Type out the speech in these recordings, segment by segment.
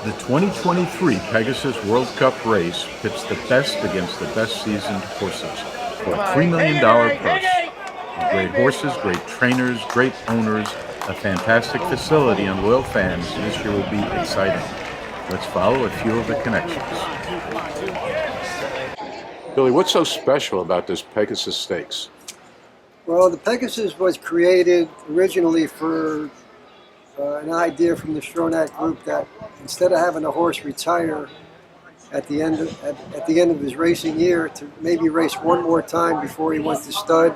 The 2023 Pegasus World Cup race pits the best against the best seasoned horses for a $3 million purse. Great horses, great trainers, great owners, a fantastic facility, and loyal fans. This year will be exciting. Let's follow a few of the connections. Billy, what's so special about this Pegasus Stakes? Well, the Pegasus was created originally for an idea from the Stronach group that instead of having a horse retire at the end of his racing year, to maybe race one more time before he went to stud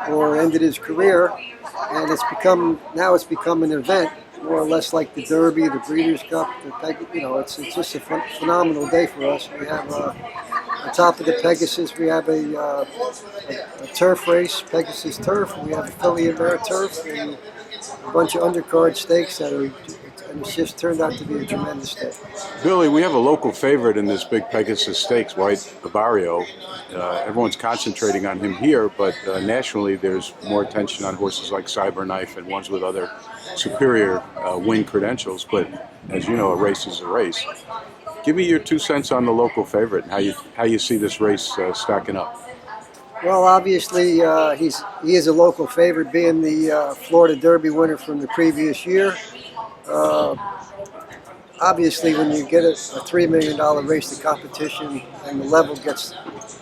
or ended his career, and it's become an event more or less like the Derby, the Breeders' Cup. It's just a phenomenal day for us. We have on top of the Pegasus, we have a turf race, Pegasus Turf. We have a filly and mare turf, and a bunch of undercard stakes and it's just turned out to be a tremendous stake. Billy, we have a local favorite in this big Pegasus Stakes, White Abarrio. Everyone's concentrating on him here, but nationally there's more attention on horses like Cyberknife and ones with other superior win credentials. But as you know, a race is a race. Give me your 2 cents on the local favorite and how you see this race stacking up. Well, obviously, he is a local favorite, being the Florida Derby winner from the previous year. Obviously, when you get a $3 million race to competition and the level gets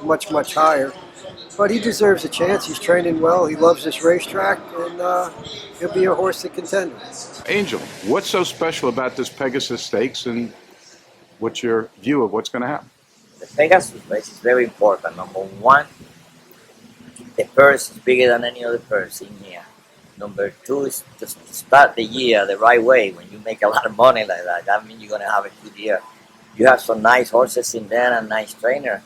much, much higher. But he deserves a chance. He's training well. He loves this racetrack, and he'll be a horse to contend with. Angel, what's so special about this Pegasus Stakes, and what's your view of what's going to happen? The Pegasus race is very important. Number one, the purse is bigger than any other purse in here. Number two is just to start the year the right way. When you make a lot of money like that means you're going to have a good year. You have some nice horses in there and a nice trainer.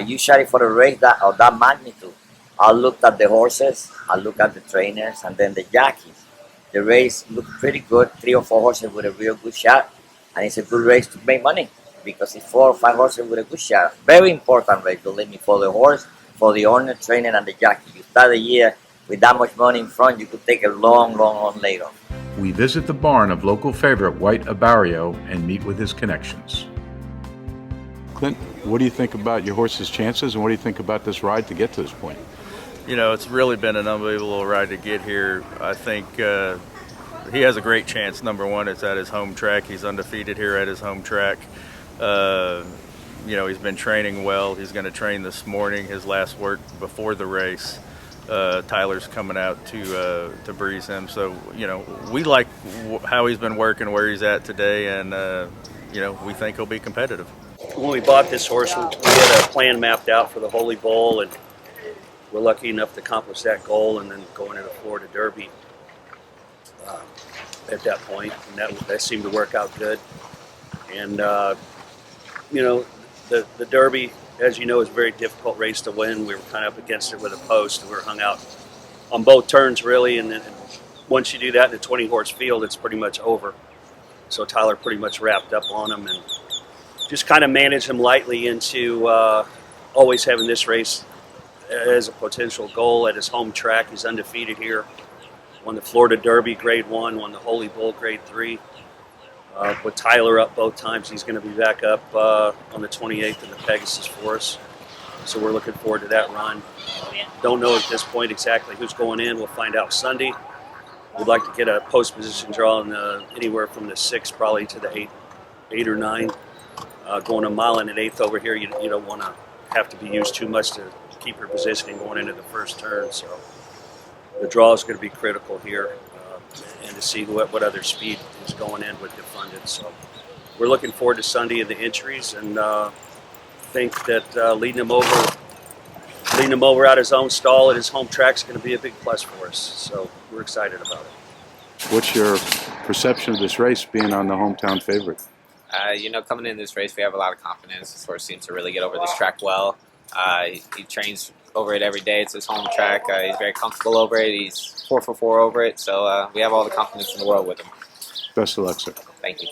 Usually for a race of that magnitude, I'll look at the horses, I'll look at the trainers, and then the jockeys. The race looks pretty good, 3 or 4 horses with a real good shot, and it's a good race to make money because it's 4 or 5 horses with a good shot. Very important race, believe me, for the horse, for the owner, trainer, and the jockey. You start the year with that much money in front, you could take a long, long, long later. We visit the barn of local favorite White Abarrio and meet with his connections. Clint, what do you think about your horse's chances, and what do you think about this ride to get to this point? You know, it's really been an unbelievable ride to get here. I think he has a great chance. Number one, it's at his home track. He's undefeated here at his home track. He's been training well. He's going to train this morning, his last work before the race. Tyler's coming out to breeze him. So, we like how he's been working, where he's at today, and, we think he'll be competitive. When we bought this horse, we had a plan mapped out for the Holy Bowl, and we're lucky enough to accomplish that goal and then go into the Florida Derby at that point, and that seemed to work out good. And, the Derby, as you know, is a very difficult race to win. We were kind of up against it with a post, and we were hung out on both turns, really, and then once you do that in a 20-horse field, it's pretty much over. So Tyler pretty much wrapped up on him and just kind of managed him lightly into always having this race as a potential goal at his home track. He's undefeated here. Won the Florida Derby Grade 1, won the Holy Bull Grade 3. With Tyler up both times, he's going to be back up on the 28th in the Pegasus for us. So we're looking forward to that run. Don't know at this point exactly who's going in. We'll find out Sunday. We'd like to get a post position draw in anywhere from the 6th probably to the 8 or 9. Going a mile and an eighth over here, you don't want to have to be used too much to keep your positioning going into the first turn. So the draw is going to be critical here, and to see what other speed is going in with Defunded. So we're looking forward to Sunday and the entries, and think that leading him over out his own stall at his home track is going to be a big plus for us. So we're excited about it. What's your perception of this race being on the hometown favorite? Coming in this race, we have a lot of confidence. This horse seems to really get over this track well. He trains over it every day. It's his home track. He's very comfortable over it. He's 4 for 4 over it. So we have all the confidence in the world with him. Best of luck, sir. Thank you.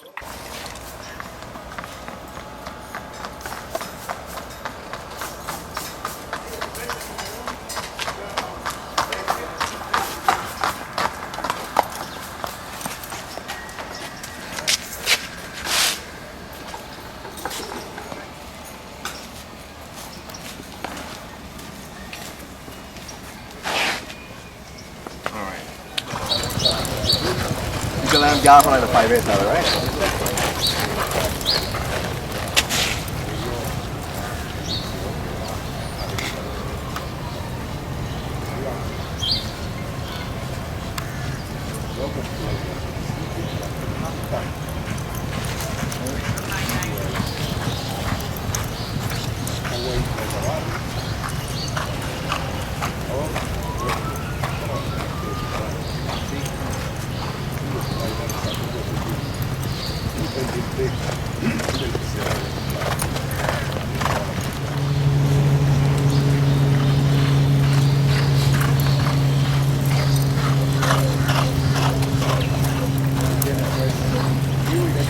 You got from like the 5'8", Tyler, right?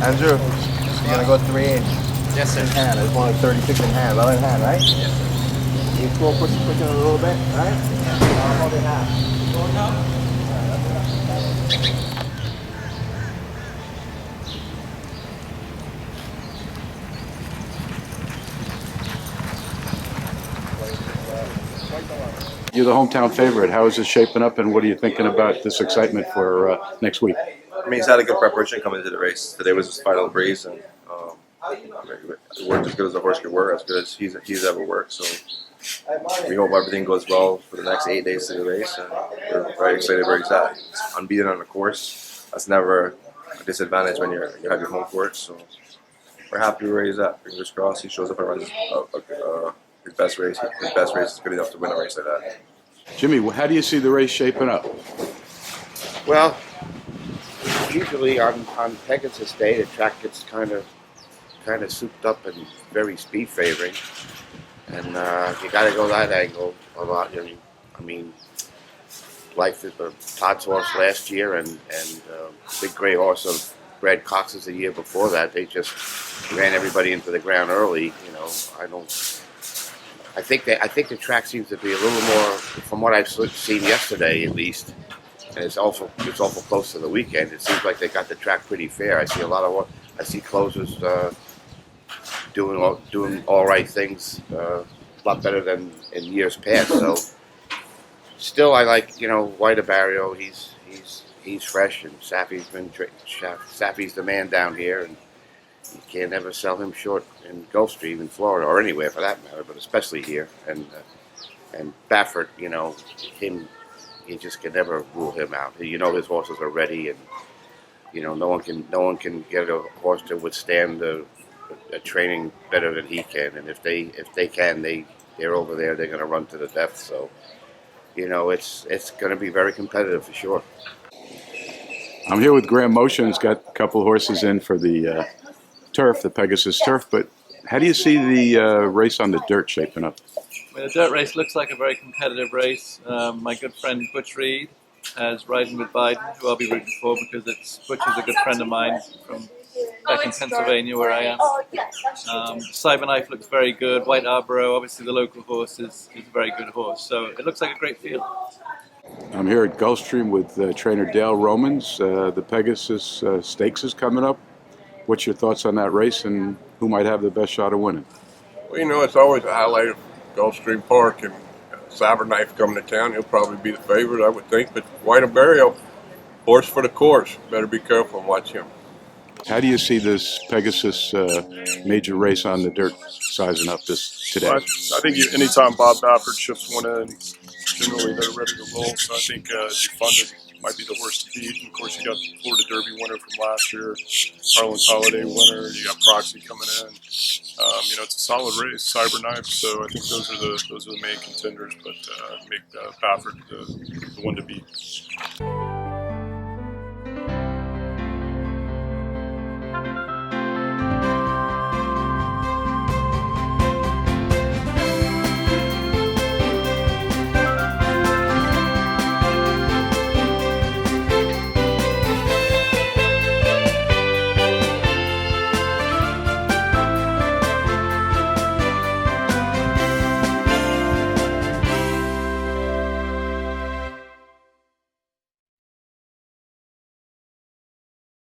Andrew, you're gonna go 3-inch. Yes, sir. In hand. I just wanted 36 in hand. Well in hand, right? Yes. You push it a little bit, right? Hold in half. Going up. You're the hometown favorite. How is this shaping up, and what are you thinking about this excitement for next week? I mean, he's had a good preparation coming into the race. Today was his final race, and it worked as good as a horse could work, as good as he's ever worked. So we hope everything goes well for the next 8 days of the race, and we're very excited where he's at. It's unbeaten on the course. That's never a disadvantage when you have your home court. So we're happy where he's at. Fingers crossed he shows up and runs his best race. His best race is good enough to win a race like that. Jimmy, how do you see the race shaping up? Well, usually on Pegasus Day, the track gets kind of souped up and very speed favoring, and you got to go that angle a lot. I mean, Life is Todd's horse last year, and Big Gray Horse of Brad Cox's the year before that. They just ran everybody into the ground early. I think the track seems to be a little more, from what I've seen yesterday at least, and it's awful close to the weekend. It seems like they got the track pretty fair. I see closers doing all right things, a lot better than in years past. So still, I like White Abarrio. He's fresh, and Saffie's the man down here, and you can't ever sell him short in Gulfstream in Florida, or anywhere for that matter, but especially here. And Baffert, him, you just can never rule him out. His horses are ready, and no one can get a horse to withstand a training better than he can. And if they can, they're over there. They're going to run to the death. So it's going to be very competitive for sure. I'm here with Graham Motion. He's got a couple horses in for the turf, the Pegasus turf. But how do you see the race on the dirt shaping up? Well, the dirt race looks like a very competitive race. My good friend Butch Reed is riding with Biden, who I'll be rooting for because Butch is a good friend of mine from back in Pennsylvania where I am. Cyberknife looks very good. White Abarrio, obviously the local horse, is a very good horse. So it looks like a great field. I'm here at Gulfstream with trainer Dale Romans. The Pegasus Stakes is coming up. What's your thoughts on that race, and who might have the best shot of winning? Well, it's always a highlight of Gulfstream Park, and Cyberknife coming to town. He'll probably be the favorite, I would think. But White Abarrio, horse for the course. Better be careful and watch him. How do you see this Pegasus major race on the dirt sizing up today? Well, I think anytime Bob Baffert ships one in, generally they're ready to roll. So I think Defunded might be the horse to beat. And of course, you got Florida Derby winner from last year, Harlan's Holiday winner. You got Proxy coming in. It's a solid race. Cyberknife. So I think those are the main contenders. But make Baffert the one to beat.